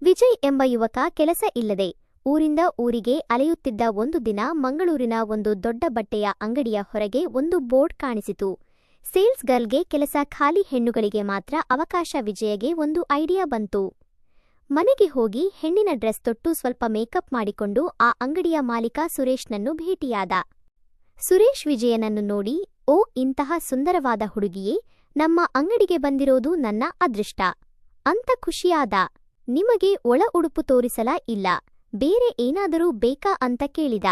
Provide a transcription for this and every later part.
ವಿಜಯ್ ಎಂಬ ಯುವಕ ಕೆಲಸ ಇಲ್ಲದೆ ಊರಿಂದ ಊರಿಗೆ ಅಲೆಯುತ್ತಿದ್ದ ಒಂದು ದಿನ ಮಂಗಳೂರಿನ ಒಂದು ದೊಡ್ಡ ಬಟ್ಟೆಯ ಅಂಗಡಿಯ ಹೊರಗೆ ಒಂದು ಬೋರ್ಡ್ ಕಾಣಿಸಿತು. ಸೇಲ್ಸ್ ಗರ್ಲ್ಗೆ ಕೆಲಸ, ಖಾಲಿ ಹೆಣ್ಣುಗಳಿಗೆ ಮಾತ್ರ ಅವಕಾಶ. ವಿಜಯಗೆ ಒಂದು ಐಡಿಯಾ ಬಂತು. ಮನೆಗೆ ಹೋಗಿ ಹೆಣ್ಣಿನ ಡ್ರೆಸ್ ತೊಟ್ಟು ಸ್ವಲ್ಪ ಮೇಕಪ್ ಮಾಡಿಕೊಂಡು ಆ ಅಂಗಡಿಯ ಮಾಲೀಕ ಸುರೇಶ್ನನ್ನು ಭೇಟಿಯಾದ. ಸುರೇಶ್ ವಿಜಯನನ್ನು ನೋಡಿ, ಓ, ಇಂತಹ ಸುಂದರವಾದ ಹುಡುಗಿಯೇ ನಮ್ಮ ಅಂಗಡಿಗೆ ಬಂದಿರೋದು ನನ್ನ ಅದೃಷ್ಟ ಅಂತ ಖುಷಿಯಾದ. ನಿಮಗೆ ಒಳ ಉಡುಪು ತೋರಿಸಲಾ ಇಲ್ಲ, ಬೇರೆ ಏನಾದರೂ ಬೇಕಾ ಅಂತ ಕೇಳಿದ.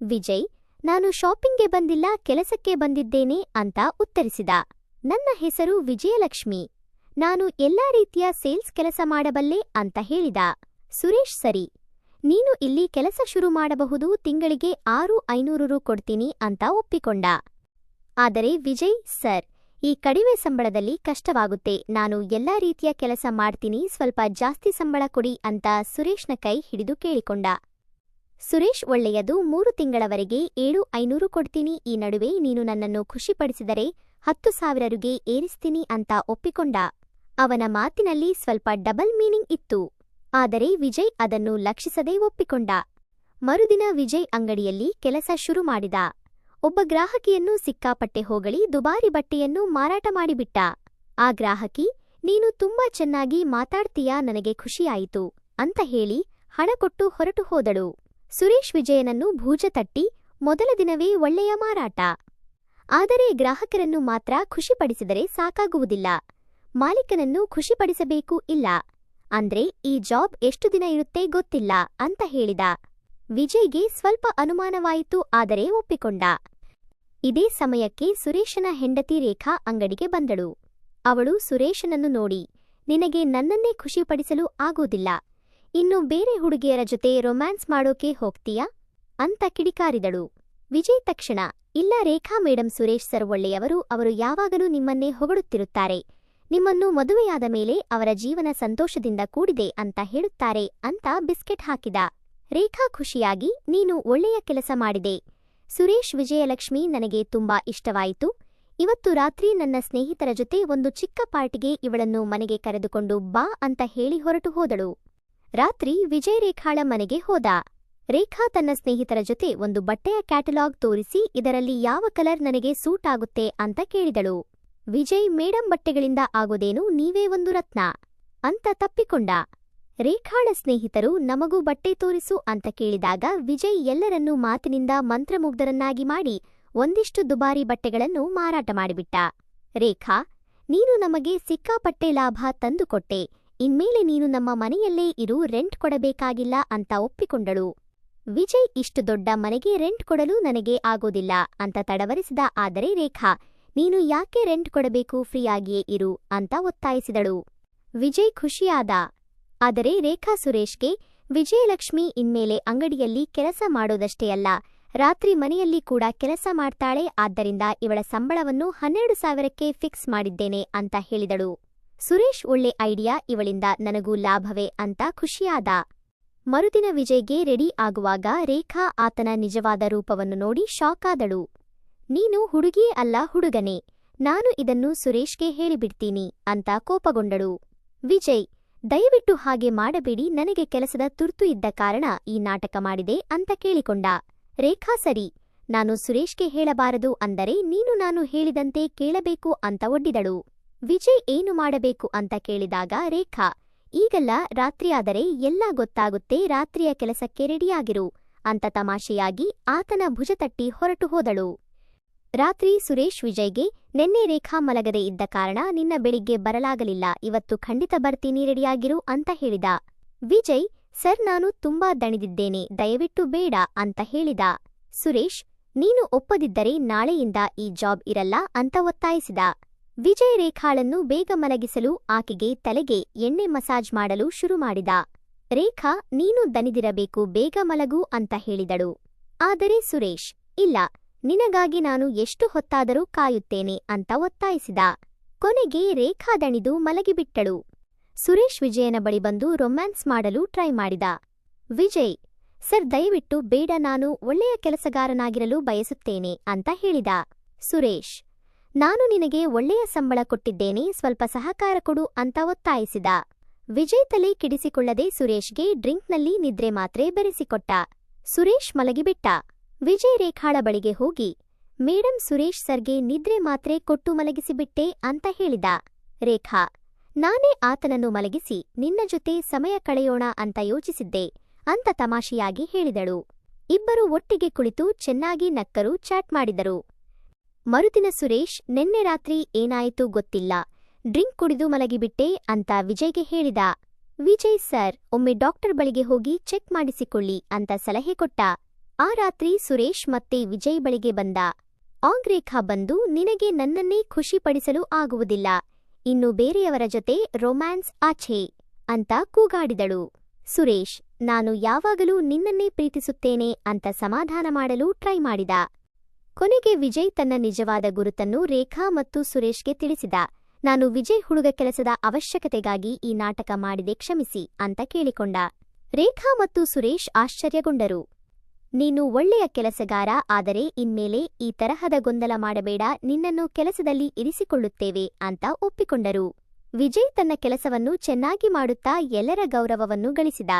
ವಿಜಯ್, ನಾನು ಶಾಪಿಂಗ್ಗೆ ಬಂದಿಲ್ಲ, ಕೆಲಸಕ್ಕೆ ಬಂದಿದ್ದೇನೆ ಅಂತ ಉತ್ತರಿಸಿದ. ನನ್ನ ಹೆಸರು ವಿಜಯಲಕ್ಷ್ಮಿ, ನಾನು ಎಲ್ಲಾ ರೀತಿಯ ಸೇಲ್ಸ್ ಕೆಲಸ ಮಾಡಬಲ್ಲೆ ಅಂತ ಹೇಳಿದ. ಸುರೇಶ್, ಸರಿ, ನೀನು ಇಲ್ಲಿ ಕೆಲಸ ಶುರು ಮಾಡಬಹುದು, ತಿಂಗಳಿಗೆ 6,500 ರು ಕೊಡ್ತೀನಿ ಅಂತ ಒಪ್ಪಿಕೊಂಡ. ಆದರೆ ವಿಜಯ್, ಸರ್, ಈ ಕಡಿಮೆ ಸಂಬಳದಲ್ಲಿ ಕಷ್ಟವಾಗುತ್ತೆ, ನಾನು ಎಲ್ಲಾ ರೀತಿಯ ಕೆಲಸ ಮಾಡ್ತೀನಿ, ಸ್ವಲ್ಪ ಜಾಸ್ತಿ ಸಂಬಳ ಕೊಡಿ ಅಂತ ಸುರೇಶ್ನ ಕೈ ಹಿಡಿದು ಕೇಳಿಕೊಂಡ. ಸುರೇಶ್, ಒಳ್ಳೆಯದು, 3 ತಿಂಗಳವರೆಗೆ 7,500 ಕೊಡ್ತೀನಿ, ಈ ನಡುವೆ ನೀನು ನನ್ನನ್ನು ಖುಷಿಪಡಿಸಿದರೆ 10,000 ರಿಗೆ ಏರಿಸ್ತೀನಿ ಅಂತ ಒಪ್ಪಿಕೊಂಡ. ಅವನ ಮಾತಿನಲ್ಲಿ ಸ್ವಲ್ಪ ಡಬಲ್ ಮೀನಿಂಗ್ ಇತ್ತು. ಆದರೆ ವಿಜಯ್ ಅದನ್ನು ಲಕ್ಷಿಸದೇ ಒಪ್ಪಿಕೊಂಡ. ಮರುದಿನ ವಿಜಯ್ ಅಂಗಡಿಯಲ್ಲಿ ಕೆಲಸ ಶುರು ಮಾಡಿದ. ಒಬ್ಬ ಗ್ರಾಹಕಿಯನ್ನು ಸಿಕ್ಕಾಪಟ್ಟೆ ಹೊಗಳಿ ದುಬಾರಿ ಬಟ್ಟೆಯನ್ನು ಮಾರಾಟ ಮಾಡಿಬಿಟ್ಟ. ಆ ಗ್ರಾಹಕಿ, ನೀನು ತುಂಬಾ ಚೆನ್ನಾಗಿ ಮಾತಾಡ್ತೀಯಾ, ನನಗೆ ಖುಷಿಯಾಯಿತು ಅಂತ ಹೇಳಿ ಹಣ ಕೊಟ್ಟು ಹೊರಟು ಹೋದಳು. ಸುರೇಶ್ ವಿಜಯನನ್ನು ಭುಜ ತಟ್ಟಿ, ಮೊದಲ ದಿನವೇ ಒಳ್ಳೆಯ ಮಾರಾಟ. ಆದರೆ ಗ್ರಾಹಕರನ್ನು ಮಾತ್ರ ಖುಷಿಪಡಿಸಿದರೆ ಸಾಕಾಗುವುದಿಲ್ಲ, ಮಾಲೀಕನನ್ನು ಖುಷಿಪಡಿಸಬೇಕು. ಇಲ್ಲ ಅಂದ್ರೆ ಈ ಜಾಬ್ ಎಷ್ಟು ದಿನ ಇರುತ್ತೆ ಗೊತ್ತಿಲ್ಲ ಅಂತ ಹೇಳಿದ. ವಿಜಯ್ಗೆ ಸ್ವಲ್ಪ ಅನುಮಾನವಾಯಿತು, ಆದರೆ ಒಪ್ಪಿಕೊಂಡ. ಇದೇ ಸಮಯಕ್ಕೆ ಸುರೇಶನ ಹೆಂಡತಿ ರೇಖಾ ಅಂಗಡಿಗೆ ಬಂದಳು. ಅವಳು ಸುರೇಶನನ್ನು ನೋಡಿ, ನಿನಗೆ ನನ್ನನ್ನೇ ಖುಷಿಪಡಿಸಲು ಆಗೋದಿಲ್ಲ, ಇನ್ನು ಬೇರೆ ಹುಡುಗಿಯರ ಜೊತೆ ರೊಮ್ಯಾನ್ಸ್ ಮಾಡೋಕೆ ಹೋಗ್ತೀಯಾ ಅಂತ ಕಿಡಿಕಾರಿದಳು. ವಿಜಯ್ ತಕ್ಷಣ, ಇಲ್ಲ ರೇಖಾ ಮೇಡಂ, ಸುರೇಶ್ ಸರ್ ಒಳ್ಳೆಯವರು, ಅವರು ಯಾವಾಗಲೂ ನಿಮ್ಮನ್ನೇ ಹೊಗಳುತ್ತಿರುತ್ತಾರೆ, ನಿಮ್ಮನ್ನು ಮದುವೆಯಾದ ಮೇಲೆ ಅವರ ಜೀವನ ಸಂತೋಷದಿಂದ ಕೂಡಿದೆ ಅಂತ ಹೇಳುತ್ತಾರೆ ಅಂತ ಬಿಸ್ಕೆಟ್ ಹಾಕಿದ. ರೇಖಾ ಖುಷಿಯಾಗಿ, ನೀನು ಒಳ್ಳೆಯ ಕೆಲಸ ಮಾಡಿದೆ ಸುರೇಶ್. ವಿಜಯಲಕ್ಷ್ಮಿ, ನನಗೆ ತುಂಬಾ ಇಷ್ಟವಾಯಿತು, ಇವತ್ತು ರಾತ್ರಿ ನನ್ನ ಸ್ನೇಹಿತರ ಜೊತೆ ಒಂದು ಚಿಕ್ಕ ಪಾರ್ಟಿಗೆ ಇವಳನ್ನು ಮನೆಗೆ ಕರೆದುಕೊಂಡು ಬಾ ಅಂತ ಹೇಳಿ ಹೊರಟು ಹೋದಳು. ರಾತ್ರಿ ವಿಜಯ್ ರೇಖಾಳ ಮನೆಗೆ ಹೋದ. ರೇಖಾ ತನ್ನ ಸ್ನೇಹಿತರ ಜೊತೆ ಒಂದು ಬಟ್ಟೆಯ ಕ್ಯಾಟಲಾಗ್ ತೋರಿಸಿ, ಇದರಲ್ಲಿ ಯಾವ ಕಲರ್ ನನಗೆ ಸೂಟ್ ಆಗುತ್ತೆ ಅಂತ ಕೇಳಿದಳು. ವಿಜಯ್, ಮೇಡಂ ಬಟ್ಟೆಗಳಿಂದ ಆಗೋದೇನು, ನೀವೇ ಒಂದು ರತ್ನ ಅಂತ ತಪ್ಪಿಕೊಂಡ. ರೇಖಾಳ ಸ್ನೇಹಿತರು, ನಮಗೂ ಬಟ್ಟೆ ತೋರಿಸು ಅಂತ ಕೇಳಿದಾಗ ವಿಜಯ್ ಎಲ್ಲರನ್ನೂ ಮಾತಿನಿಂದ ಮಂತ್ರಮುಗ್ಧರನ್ನಾಗಿ ಮಾಡಿ ಒಂದಿಷ್ಟು ದುಬಾರಿ ಬಟ್ಟೆಗಳನ್ನು ಮಾರಾಟ ಮಾಡಿಬಿಟ್ಟ. ರೇಖಾ, ನೀನು ನಮಗೆ ಸಿಕ್ಕಾಪಟ್ಟೆ ಲಾಭ ತಂದುಕೊಟ್ಟೆ, ಇನ್ಮೇಲೆ ನೀನು ನಮ್ಮ ಮನೆಯಲ್ಲೇ ಇರು, ರೆಂಟ್ ಕೊಡಬೇಕಾಗಿಲ್ಲ ಅಂತ ಒಪ್ಪಿಕೊಂಡಳು. ವಿಜಯ್, ಇಷ್ಟು ದೊಡ್ಡ ಮನೆಗೆ ರೆಂಟ್ ಕೊಡಲು ನನಗೆ ಆಗೋದಿಲ್ಲ ಅಂತ ತಡವರಿಸಿದ. ಆದರೆ ರೇಖಾ, ನೀನು ಯಾಕೆ ರೆಂಟ್ ಕೊಡಬೇಕು, ಫ್ರೀಯಾಗಿಯೇ ಇರು ಅಂತ ಒತ್ತಾಯಿಸಿದಳು. ವಿಜಯ್ ಖುಷಿಯಾದ. ಆದರೆ ರೇಖಾ ಸುರೇಶ್ಗೆ, ವಿಜಯಲಕ್ಷ್ಮಿ ಇನ್ಮೇಲೆ ಅಂಗಡಿಯಲ್ಲಿ ಕೆಲಸ ಮಾಡೋದಷ್ಟೇ ಅಲ್ಲ, ರಾತ್ರಿ ಮನೆಯಲ್ಲಿ ಕೂಡ ಕೆಲಸ ಮಾಡ್ತಾಳೆ, ಆದ್ದರಿಂದ ಇವಳ ಸಂಬಳವನ್ನು 12,000ಕ್ಕೆ ಫಿಕ್ಸ್ ಮಾಡಿದ್ದೇನೆ ಅಂತ ಹೇಳಿದಳು. ಸುರೇಶ್, ಒಳ್ಳೆ ಐಡಿಯಾ, ಇವಳಿಂದ ನನಗೂ ಲಾಭವೇ ಅಂತ ಖುಷಿಯಾದ. ಮರುದಿನ ವಿಜಯ್ಗೆ ರೆಡಿ ಆಗುವಾಗ ರೇಖಾ ಆತನ ನಿಜವಾದ ರೂಪವನ್ನು ನೋಡಿ ಶಾಕ್ ಆದಳು. ನೀನು ಹುಡುಗಿಯೇ ಅಲ್ಲ, ಹುಡುಗನೇ, ನಾನು ಇದನ್ನು ಸುರೇಶ್ಗೆ ಹೇಳಿಬಿಡ್ತೀನಿ ಅಂತ ಕೋಪಗೊಂಡಳು. ವಿಜಯ್, ದಯವಿಟ್ಟು ಹಾಗೆ ಮಾಡಬೇಡಿ, ನನಗೆ ಕೆಲಸದ ತುರ್ತು ಇದ್ದ ಕಾರಣ ಈ ನಾಟಕ ಮಾಡಿದೆ ಅಂತ ಕೇಳಿಕೊಂಡ. ರೇಖಾ, ಸರಿ, ನಾನು ಸುರೇಶ್ಗೆ ಹೇಳಬಾರದು ಅಂದರೆ ನೀನು ನಾನು ಹೇಳಿದಂತೆ ಕೇಳಬೇಕು ಅಂತ ಒಡ್ಡಿದಳು. ವಿಜಯ್ ಏನು ಮಾಡಬೇಕು ಅಂತ ಕೇಳಿದಾಗ ರೇಖಾ, ಈಗಲ್ಲ, ರಾತ್ರಿಯಾದರೆ ಎಲ್ಲ ಗೊತ್ತಾಗುತ್ತೆ, ರಾತ್ರಿಯ ಕೆಲಸಕ್ಕೆ ರೆಡಿಯಾಗಿರು ಅಂತ ತಮಾಷೆಯಾಗಿ ಆತನ ಭುಜ ತಟ್ಟಿ ಹೊರಟು ಹೋದಳು. ರಾತ್ರಿ ಸುರೇಶ್ ವಿಜಯ್ಗೆ, ನೆನ್ನೆ ರೇಖಾ ಮಲಗದೆ ಇದ್ದ ಕಾರಣ ನಿನ್ನ ಬೆಳಿಗ್ಗೆ ಬರಲಾಗಲಿಲ್ಲ, ಇವತ್ತು ಖಂಡಿತ ಬರ್ತೀನಿ, ರೆಡಿಯಾಗಿರು ಅಂತ ಹೇಳಿದ. ವಿಜಯ್, ಸರ್, ನಾನು ತುಂಬಾ ದಣಿದಿದ್ದೇನೆ, ದಯವಿಟ್ಟು ಬೇಡ ಅಂತ ಹೇಳಿದ. ಸುರೇಶ್, ನೀನು ಒಪ್ಪದಿದ್ದರೆ ನಾಳೆಯಿಂದ ಈ ಜಾಬ್ ಇರಲ್ಲ ಅಂತ ಒತ್ತಾಯಿಸಿದ. ವಿಜಯ್ ರೇಖಾಳನ್ನು ಬೇಗ ಮಲಗಿಸಲು ಆಕೆಗೆ ತಲೆಗೆ ಎಣ್ಣೆ ಮಸಾಜ್ ಮಾಡಲು ಶುರು ಮಾಡಿದ. ರೇಖಾ, ನೀನು ದಣಿದಿರಬೇಕು, ಬೇಗ ಮಲಗು ಅಂತ ಹೇಳಿದಳು. ಆದರೆ ಸುರೇಶ್, ಇಲ್ಲ, ನಿನಗಾಗಿ ನಾನು ಎಷ್ಟು ಹೊತ್ತಾದರೂ ಕಾಯುತ್ತೇನೆ ಅಂತ ಒತ್ತಾಯಿಸಿದ. ಕೊನೆಗೆ ರೇಖಾ ದಣಿದು ಮಲಗಿಬಿಟ್ಟಳು. ಸುರೇಶ್ ವಿಜಯನ ಬಳಿ ಬಂದು ರೊಮ್ಯಾನ್ಸ್ ಮಾಡಲು ಟ್ರೈ ಮಾಡಿದ. ವಿಜಯ್, ಸರ್, ದಯವಿಟ್ಟು ಬೇಡ, ನಾನು ಒಳ್ಳೆಯ ಕೆಲಸಗಾರನಾಗಿರಲು ಬಯಸುತ್ತೇನೆ ಅಂತ ಹೇಳಿದ. ಸುರೇಶ್, ನಾನು ನಿನಗೆ ಒಳ್ಳೆಯ ಸಂಬಳ ಕೊಟ್ಟಿದ್ದೇನೆ, ಸ್ವಲ್ಪ ಸಹಕಾರ ಕೊಡು ಅಂತ ಒತ್ತಾಯಿಸಿದ. ವಿಜಯ್ ತಲೆ ಕೆಡಿಸಿಕೊಳ್ಳದೆ ಸುರೇಶ್ಗೆ ಡ್ರಿಂಕ್ನಲ್ಲಿ ನಿದ್ರೆ ಮಾತ್ರೆ ಬೆರೆಸಿಕೊಟ್ಟ. ಸುರೇಶ್ ಮಲಗಿಬಿಟ್ಟ. ವಿಜಯ್ ರೇಖಾಳ ಬಳಿಗೆ ಹೋಗಿ, ಮೇಡಂ ಸುರೇಶ್ ಸರ್ಗೆ ನಿದ್ರೆ ಮಾತ್ರೆ ಕೊಟ್ಟು ಮಲಗಿಸಿಬಿಟ್ಟೆ ಅಂತ ಹೇಳಿದ. ರೇಖಾ, ನಾನೇ ಆತನನ್ನು ಮಲಗಿಸಿ ನಿನ್ನ ಜೊತೆ ಸಮಯ ಕಳೆಯೋಣ ಅಂತ ಯೋಚಿಸಿದ್ದೆ ಅಂತ ತಮಾಷೆಯಾಗಿ ಹೇಳಿದಳು. ಇಬ್ಬರು ಒಟ್ಟಿಗೆ ಕುಳಿತು ಚೆನ್ನಾಗಿ ನಕ್ಕರು, ಚಾಟ್ ಮಾಡಿದರು. ಮರುದಿನ ಸುರೇಶ್ ನೆನ್ನೆ ರಾತ್ರಿ ಏನಾಯಿತು ಗೊತ್ತಿಲ್ಲ, ಡ್ರಿಂಕ್ ಕುಡಿದು ಮಲಗಿಬಿಟ್ಟೆ ಅಂತ ವಿಜಯ್ಗೆ ಹೇಳಿದ. ವಿಜಯ್ ಸರ್ ಒಮ್ಮೆ ಡಾಕ್ಟರ್ ಬಳಿಗೆ ಹೋಗಿ ಚೆಕ್ ಮಾಡಿಸಿಕೊಳ್ಳಿ ಅಂತ ಸಲಹೆ ಕೊಟ್ಟ. ಆ ರಾತ್ರಿ ಸುರೇಶ್ ಮತ್ತೆ ವಿಜಯ್ ಬಳಿಗೆ ಬಂದ. ರೇಖಾ ಬಂದು, ನಿನಗೆ ನನ್ನನ್ನೇ ಖುಷಿಪಡಿಸಲು ಆಗುವುದಿಲ್ಲ, ಇನ್ನು ಬೇರೆಯವರ ಜೊತೆ ರೊಮ್ಯಾನ್ಸ್ ಆಚೆ ಅಂತ ಕೂಗಾಡಿದಳು. ಸುರೇಶ್, ನಾನು ಯಾವಾಗಲೂ ನಿನ್ನನ್ನೇ ಪ್ರೀತಿಸುತ್ತೇನೆ ಅಂತ ಸಮಾಧಾನ ಮಾಡಲು ಟ್ರೈ ಮಾಡಿದ. ಕೊನೆಗೆ ವಿಜಯ್ ತನ್ನ ನಿಜವಾದ ಗುರುತನ್ನು ರೇಖಾ ಮತ್ತು ಸುರೇಶ್ಗೆ ತಿಳಿಸಿದ. ನಾನು ವಿಜಯ್ ಹುಡುಗ ಕೆಲಸದ ಅವಶ್ಯಕತೆಗಾಗಿ ಈ ನಾಟಕ ಮಾಡಿದೆ, ಕ್ಷಮಿಸಿ ಅಂತ ಕೇಳಿಕೊಂಡ. ರೇಖಾ ಮತ್ತು ಸುರೇಶ್ ಆಶ್ಚರ್ಯಗೊಂಡರು. ನೀನು ಒಳ್ಳೆಯ ಕೆಲಸಗಾರ, ಆದರೆ ಇನ್ಮೇಲೆ ಈ ತರಹದ ಗೊಂದಲ ಮಾಡಬೇಡ, ನಿನ್ನನ್ನು ಕೆಲಸದಲ್ಲಿ ಇರಿಸಿಕೊಳ್ಳುತ್ತೇವೆ ಅಂತ ಒಪ್ಪಿಕೊಂಡರು. ವಿಜಯ್ ತನ್ನ ಕೆಲಸವನ್ನು ಚೆನ್ನಾಗಿ ಮಾಡುತ್ತಾ ಎಲ್ಲರ ಗೌರವವನ್ನು ಗಳಿಸಿದ.